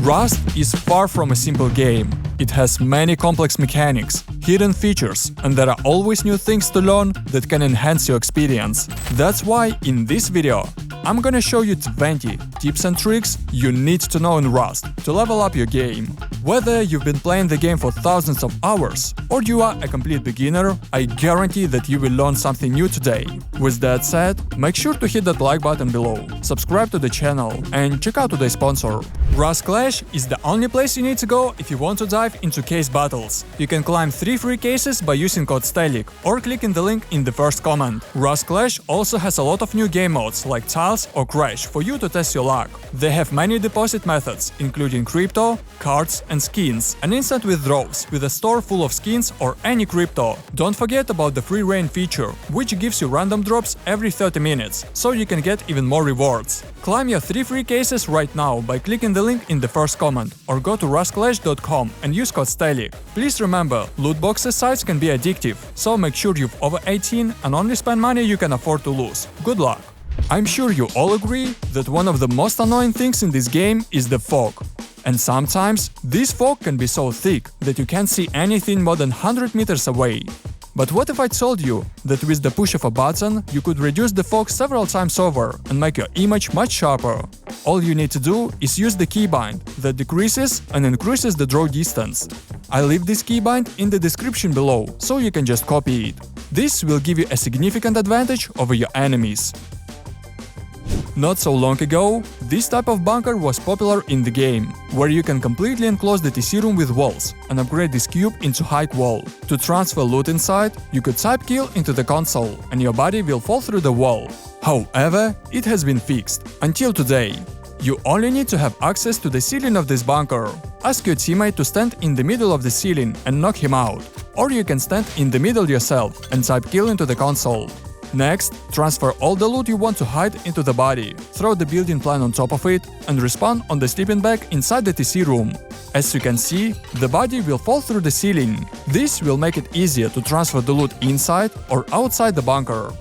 Rust is far from a simple game. It has many complex mechanics, hidden features, and there are always new things to learn that can enhance your experience. That's why in this video I'm gonna show you 20 tips and tricks you need to know in Rust to level up your game. Whether you've been playing the game for thousands of hours or you are a complete beginner, I guarantee that you will learn something new today. With that said, make sure to hit that like button below, subscribe to the channel, and check out today's sponsor. Rust Clash is the only place you need to go if you want to dive into case battles. You can climb 3 free cases by using code STELIC or clicking the link in the first comment. Rust Clash also has a lot of new game modes like Tiles or Crash for you to test your luck. They have many deposit methods, including crypto, cards, and skins, and instant withdrawals with a store full of skins or any crypto. Don't forget about the free rain feature, which gives you random drops every 30 minutes, so you can get even more rewards. Climb your 3 free cases right now by clicking the link in the first comment, or go to rustclash.com and use code STELIC. Please remember, loot boxes sites can be addictive, so make sure you're over 18 and only spend money you can afford to lose. Good luck! I'm sure you all agree that one of the most annoying things in this game is the fog. And sometimes this fog can be so thick that you can't see anything more than 100 meters away. But what if I told you that with the push of a button you could reduce the fog several times over and make your image much sharper? All you need to do is use the keybind that decreases and increases the draw distance. I leave this keybind in the description below, so you can just copy it. This will give you a significant advantage over your enemies. Not so long ago, this type of bunker was popular in the game, where you can completely enclose the TC room with walls and upgrade this cube into high wall. To transfer loot inside, you could type kill into the console and your body will fall through the wall. However, it has been fixed. Until today. You only need to have access to the ceiling of this bunker. Ask your teammate to stand in the middle of the ceiling and knock him out. Or you can stand in the middle yourself and type kill into the console. Next, transfer all the loot you want to hide into the body, throw the building plan on top of it, and respawn on the sleeping bag inside the TC room. As you can see, the body will fall through the ceiling. This will make it easier to transfer the loot inside or outside the bunker.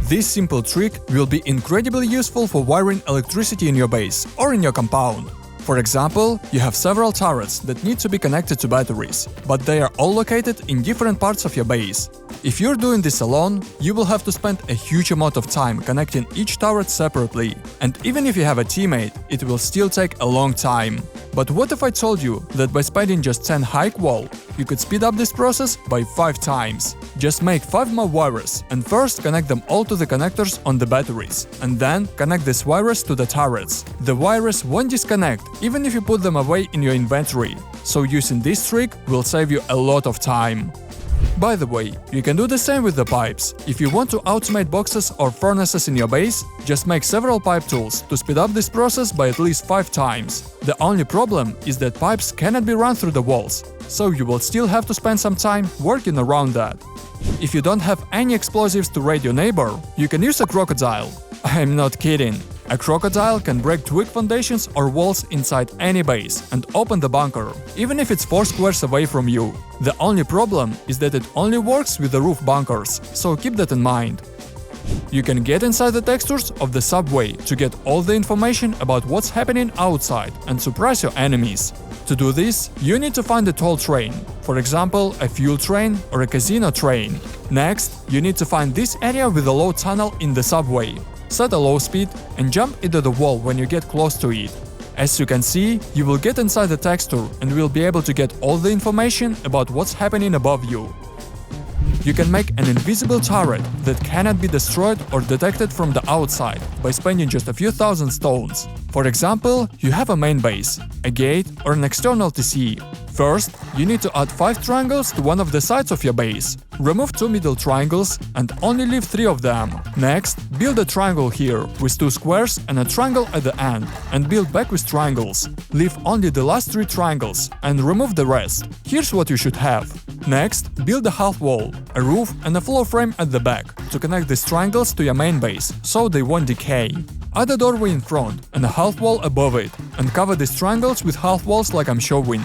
This simple trick will be incredibly useful for wiring electricity in your base or in your compound. For example, you have several turrets that need to be connected to batteries, but they are all located in different parts of your base. If you're doing this alone, you will have to spend a huge amount of time connecting each turret separately, and even if you have a teammate, it will still take a long time. But what if I told you that by spending just 10 high wall, you could speed up this process by 5 times? Just make 5 more wires and first connect them all to the connectors on the batteries, and then connect these wires to the turrets. The wires won't disconnect even if you put them away in your inventory, so using this trick will save you a lot of time. By the way, you can do the same with the pipes. If you want to automate boxes or furnaces in your base, just make several pipe tools to speed up this process by at least 5 times. The only problem is that pipes cannot be run through the walls, so you will still have to spend some time working around that. If you don't have any explosives to raid your neighbor, you can use a crocodile. I'm not kidding. A crocodile can break twig foundations or walls inside any base and open the bunker, even if it's 4 squares away from you. The only problem is that it only works with the roof bunkers, so keep that in mind. You can get inside the textures of the subway to get all the information about what's happening outside and surprise your enemies. To do this, you need to find a toll train, for example, a fuel train or a casino train. Next, you need to find this area with a low tunnel in the subway. Set a low speed and jump into the wall when you get close to it. As you can see, you will get inside the texture and will be able to get all the information about what's happening above you. You can make an invisible turret that cannot be destroyed or detected from the outside by spending just a few thousand stones. For example, you have a main base, a gate or an external TC. First, you need to add 5 triangles to one of the sides of your base. Remove 2 middle triangles and only leave 3 of them. Next, build a triangle here with 2 squares and a triangle at the end, and build back with triangles. Leave only the last 3 triangles and remove the rest. Here's what you should have. Next, build a half wall, a roof and a floor frame at the back to connect these triangles to your main base, so they won't decay. Add a doorway in front and a half wall above it, and cover these triangles with half walls like I'm showing.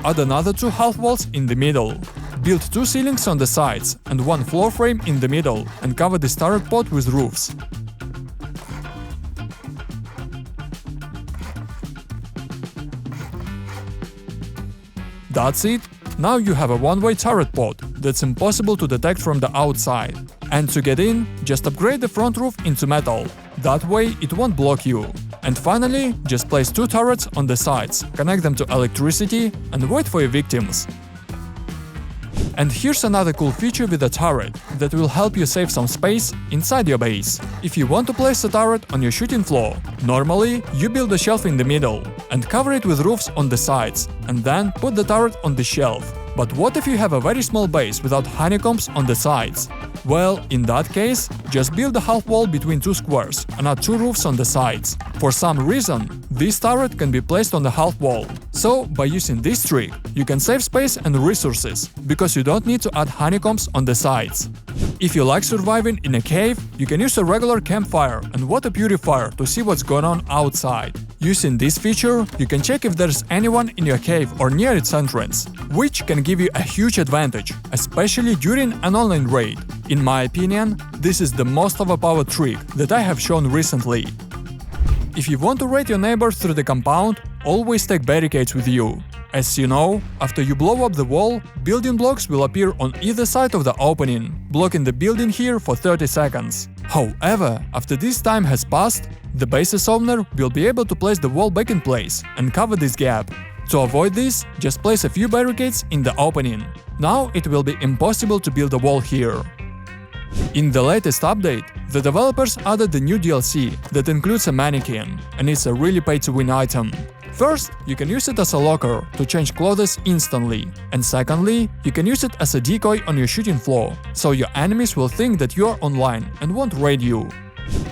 Add another 2 half walls in the middle. Build 2 ceilings on the sides and 1 floor frame in the middle, and cover this turret pod with roofs. That's it. Now you have a one-way turret pod that's impossible to detect from the outside. And to get in, just upgrade the front roof into metal. That way it won't block you. And finally, just place 2 turrets on the sides, connect them to electricity and wait for your victims. And here's another cool feature with a turret that will help you save some space inside your base. If you want to place a turret on your shooting floor, normally you build a shelf in the middle and cover it with roofs on the sides, and then put the turret on the shelf. But what if you have a very small base without honeycombs on the sides? Well, in that case, just build a half wall between 2 squares and add 2 roofs on the sides. For some reason, this turret can be placed on the half wall. So, by using this trick, you can save space and resources, because you don't need to add honeycombs on the sides. If you like surviving in a cave, you can use a regular campfire and water purifier to see what's going on outside. Using this feature, you can check if there's anyone in your cave or near its entrance, which can give you a huge advantage, especially during an online raid. In my opinion, this is the most overpowered trick that I have shown recently. If you want to raid your neighbors through the compound, always take barricades with you. As you know, after you blow up the wall, building blocks will appear on either side of the opening, blocking the building here for 30 seconds. However, after this time has passed, the base's owner will be able to place the wall back in place and cover this gap. To avoid this, just place a few barricades in the opening. Now it will be impossible to build a wall here. In the latest update, the developers added the new DLC that includes a mannequin, and it's a really pay-to-win item. First, you can use it as a locker to change clothes instantly, and secondly, you can use it as a decoy on your shooting floor, so your enemies will think that you are online and won't raid you.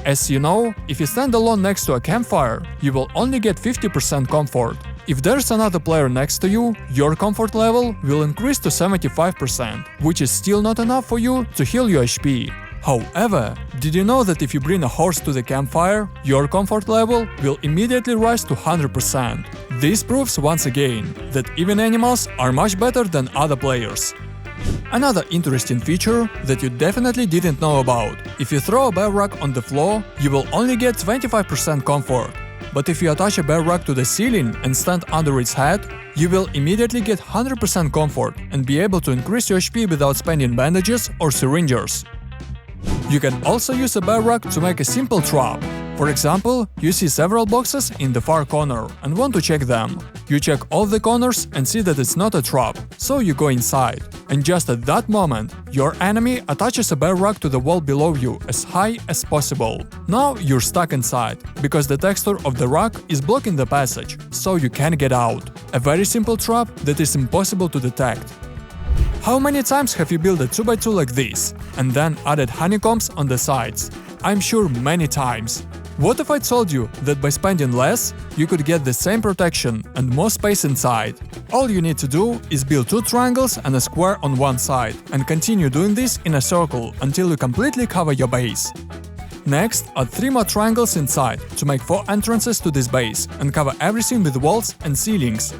As you know, if you stand alone next to a campfire, you will only get 50% comfort. If there's another player next to you, your comfort level will increase to 75%, which is still not enough for you to heal your HP. However, did you know that if you bring a horse to the campfire, your comfort level will immediately rise to 100%? This proves once again that even animals are much better than other players. Another interesting feature that you definitely didn't know about: if you throw a bear rug on the floor, you will only get 25% comfort. But if you attach a bear rug to the ceiling and stand under its head, you will immediately get 100% comfort and be able to increase your HP without spending bandages or syringes. You can also use a bear rug to make a simple trap. For example, you see several boxes in the far corner and want to check them. You check all the corners and see that it's not a trap, so you go inside. And just at that moment, your enemy attaches a bear rug to the wall below you as high as possible. Now you're stuck inside, because the texture of the rug is blocking the passage, so you can't get out. A very simple trap that is impossible to detect. How many times have you built a 2x2 like this, and then added honeycombs on the sides? I'm sure many times. What if I told you that by spending less, you could get the same protection and more space inside? All you need to do is build 2 triangles and a square on one side, and continue doing this in a circle until you completely cover your base. Next, add 3 more triangles inside to make 4 entrances to this base, and cover everything with walls and ceilings.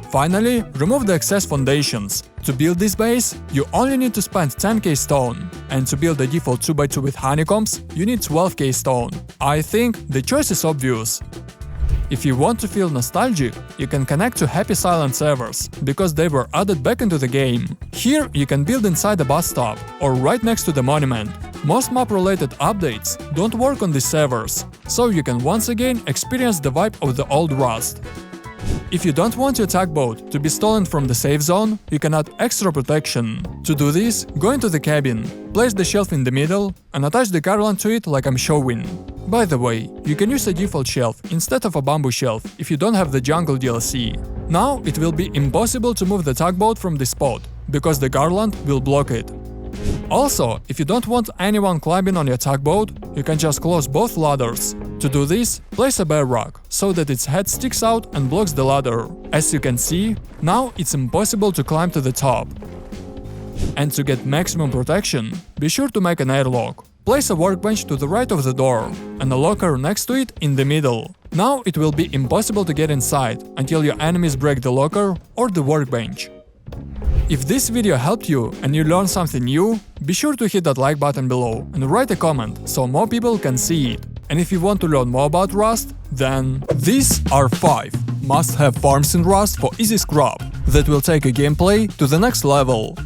Finally, remove the excess foundations. To build this base, you only need to spend 10k stone, and to build the default 2x2 with honeycombs, you need 12k stone. I think the choice is obvious. If you want to feel nostalgic, you can connect to Happy Silent servers, because they were added back into the game. Here you can build inside a bus stop, or right next to the monument. Most map-related updates don't work on these servers, so you can once again experience the vibe of the old Rust. If you don't want your tug boat to be stolen from the safe zone, you can add extra protection. To do this, go into the cabin, place the shelf in the middle, and attach the garland to it like I'm showing. By the way, you can use a default shelf instead of a bamboo shelf if you don't have the jungle DLC. Now it will be impossible to move the tug boat from this spot, because the garland will block it. Also, if you don't want anyone climbing on your tugboat, you can just close both ladders. To do this, place a bear rug, so that its head sticks out and blocks the ladder. As you can see, now it's impossible to climb to the top. And to get maximum protection, be sure to make an airlock. Place a workbench to the right of the door, and a locker next to it in the middle. Now it will be impossible to get inside until your enemies break the locker or the workbench. If this video helped you and you learned something new, be sure to hit that like button below and write a comment so more people can see it. And if you want to learn more about Rust, then these are 5 must have farms in Rust for easy scrub that will take a gameplay to the next level.